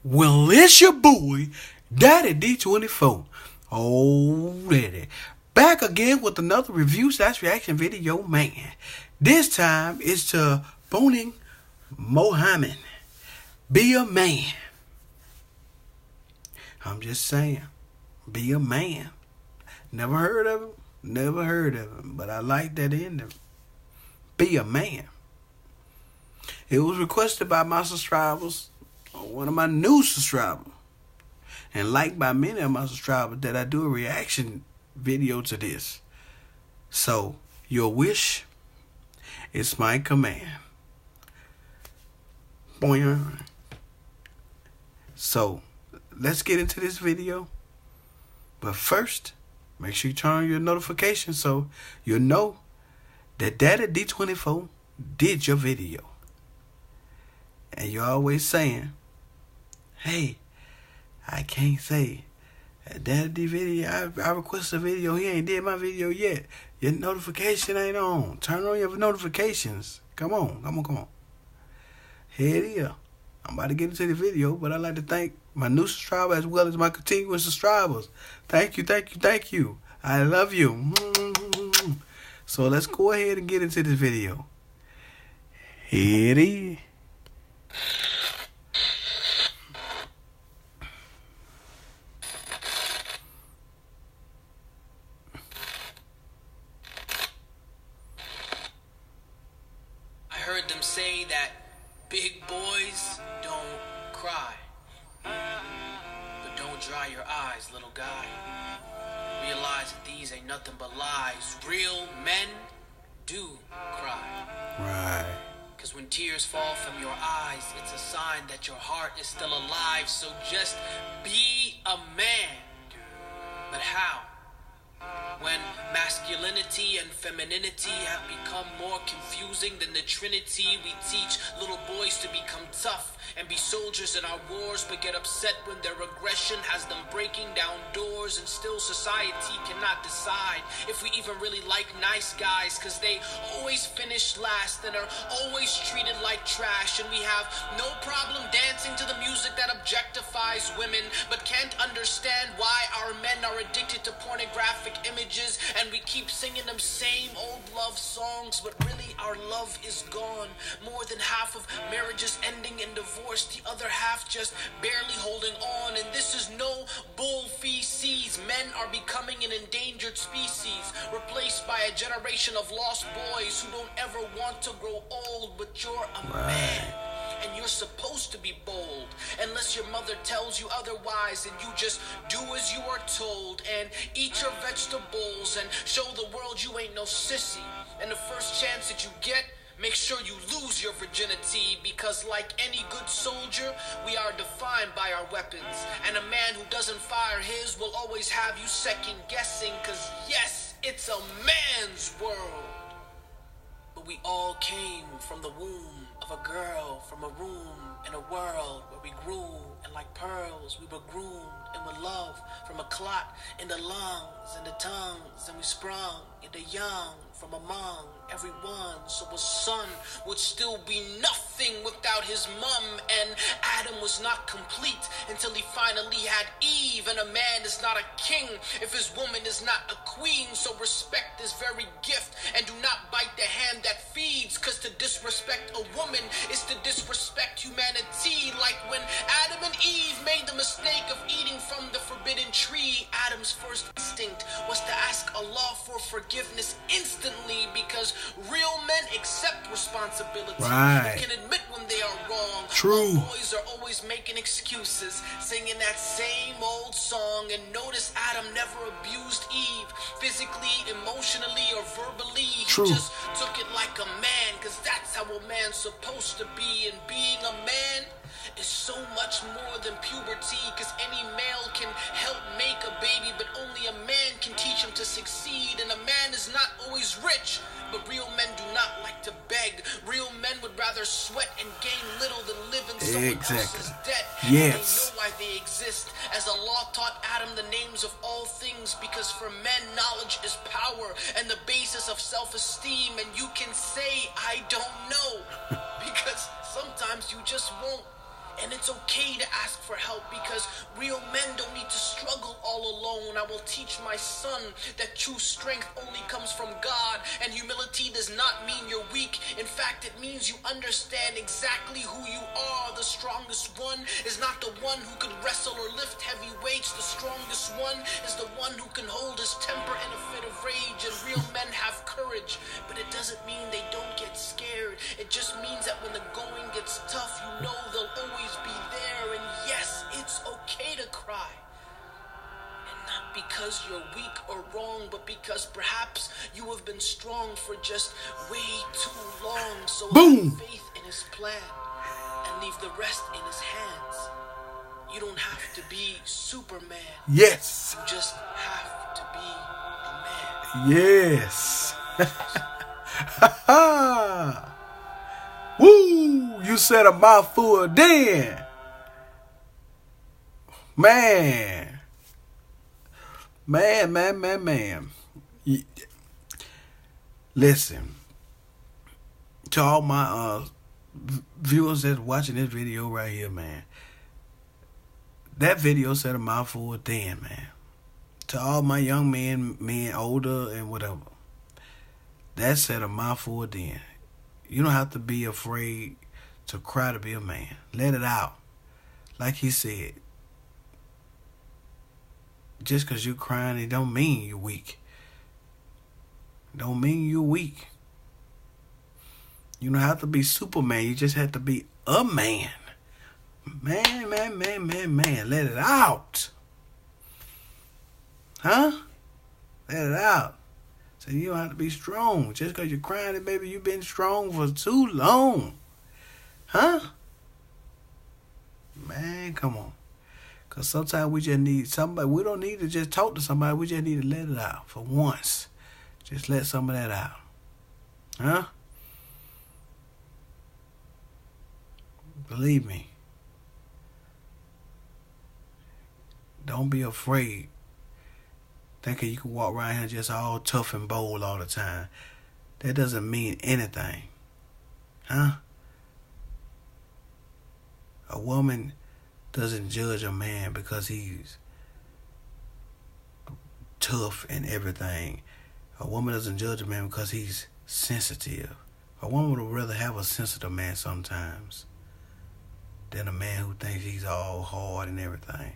Well, it's your boy, Daddy D24. Oh, Daddy. Back again with another review/reaction video, man. This time it's to Boonaa Mohammed. Be a man. I'm just saying. Be a man. Never heard of him. Never heard of him. But I like that in there. Be a man. It was requested by my subscribers, one of my new subscribers, and liked by many of my subscribers, that I do a reaction video to this. So, your wish is my command. Boing. So, let's get into this video. But first, make sure you turn on your notifications so you'll know that Daddy D24 did your video. And you're always saying, hey, I can't say Daddy D video, I requested a video, he ain't did my video yet. Your notification ain't on. Turn on your notifications. Come on. Here it is. I'm about to get into the video, but I'd like to thank my new subscribers as well as my continuous subscribers. Thank you. I love you. So let's go ahead and get into this video. Here it is. I heard them say that big boys don't cry. But don't dry your eyes, little guy. Realize that these ain't nothing but lies. Real men do cry. Right. Cause when tears fall from your eyes, it's a sign that your heart is still alive. So just be a man. But how? When masculinity and femininity have become more confusing than the Trinity, we teach little boys to become tough and be soldiers in our wars, but get upset when their aggression has them breaking down doors, and still society cannot decide if we even really like nice guys, cause they always finish last and are always treated like trash. And we have no problem dancing to the music that objectifies women, but can't understand why our men are addicted to pornographic images, and we keep singing them same old love songs, but really our love is gone. More than half of marriages ending in divorce, the other half just barely holding on. And this is no bull feces. Men are becoming an endangered species, replaced by a generation of lost boys who don't ever want to grow old. But you're a man, and you're supposed to be bold, unless your mother tells you otherwise, and you just do as you are told and eat your vegetables and show the world you ain't no sissy. And the first chance that you get, make sure you lose your virginity, because like any good soldier, we are defined by our weapons, and a man who doesn't fire his will always have you second guessing, cause yes, it's a man's world. But we all came from the womb of a girl, from a room in a world where we grew, and like pearls we were groomed, and with love from a clot in the lungs and the tongues, and we sprung into young from among everyone. So a son would still be nothing without his mom, and Adam was not complete until he finally had Eve. And a man is not a king if his woman is not a queen. So respect this very gift and do not bite the hand that feeds, cause to disrespect a woman is to disrespect humanity. Like when Adam and Eve made the mistake of eating from the forbidden tree, Adam's first instinct was to ask Allah for forgiveness instantly, because real men accept responsibility. Right. They can admit when they are wrong. True. While boys are always making excuses, singing that same old song. And notice Adam never abused Eve, physically, emotionally, or verbally. True. He just took it like a man, cause that's how a man's supposed to be. And being a man is so much more than puberty, cause any male can help make a baby, but only a man can teach him to succeed. And a man is not always rich, but real men do not like to beg. Real men would rather sweat and gain little than live in someone else's debt. Yes. And they know why they exist, as Allah taught Adam the names of all things, because for men knowledge is power and the basis of self-esteem. And you can say I don't know because sometimes you just won't. And it's okay to ask for help, because real men don't need to struggle all alone. I will teach my son that true strength only comes from God, and humility does not mean you're weak. In fact, it means you understand exactly who you are. The strongest one is not the one who can wrestle or lift heavy weights. The strongest one is the one who can hold his temper in a fit of rage. And real men have courage, but it doesn't mean they don't get scared. It just means that when the going gets tough, you know they'll always be there. And yes, it's okay to cry. And not because you're weak or wrong, but because perhaps you have been strong for just way too long. So Boom. have faith in his plan and leave the rest in his hands. You don't have to be Superman. Yes. You just have to be a man. Yes. Woo! You said a mouthful then. Man. Listen. To all my viewers that's watching this video right here, man. That video said a mouthful then, man. To all my young men older and whatever. That said a mouthful then. You don't have to be afraid to cry to be a man. Let it out. Like he said. Just because you're crying, it don't mean you're weak. Don't mean you're weak. You don't have to be Superman. You just have to be a man. Man. Let it out. Huh? Let it out. So you don't have to be strong. Just because you're crying, baby, you've been strong for too long. Huh? Man, come on. Because sometimes we just need somebody. We don't need to just talk to somebody. We just need to let it out for once. Just let some of that out. Huh? Believe me. Don't be afraid. Thinking you can walk around here just all tough and bold all the time. That doesn't mean anything. Huh? A woman doesn't judge a man because he's tough and everything. A woman doesn't judge a man because he's sensitive. A woman would rather have a sensitive man sometimes than a man who thinks he's all hard and everything.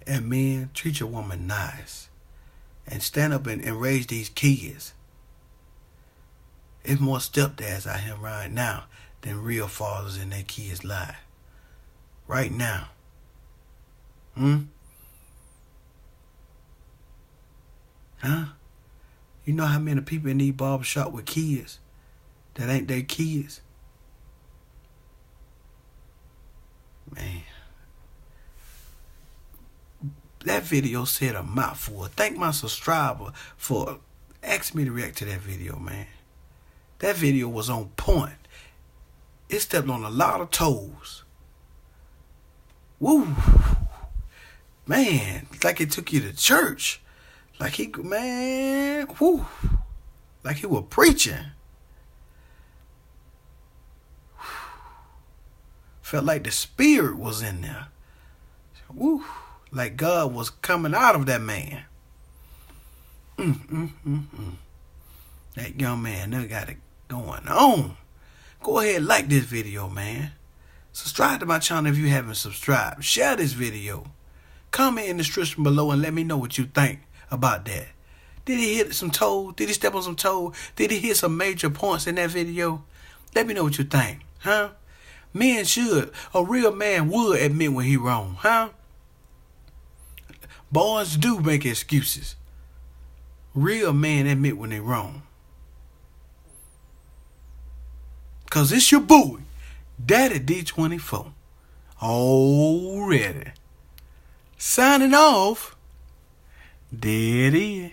And men, treat your woman nice. And stand up and raise these kids. It's more stepdads out here right now than real fathers in their kids' lives. Right now. Huh? You know how many people in these barbershop with kids that ain't their kids? Man. That video said a mouthful. Thank my subscriber for asking me to react to that video, man. That video was on point. It stepped on a lot of toes. Woo. Man, like it took you to church. Like he, man, whoo. Like he was preaching. Felt like the spirit was in there. Woo. Like God was coming out of that man. That young man, they got it going on. Go ahead and like this video, man. Subscribe to my channel if you haven't subscribed. Share this video. Comment in the description below and let me know what you think about that. Did he hit some toes? Did he step on some toes? Did he hit some major points in that video? Let me know what you think, huh? Men should. A real man would admit when he wrong, huh? Boys do make excuses. Real men admit when they wrong. Cause it's your boy, Daddy D24. Already. Signing off. There it is.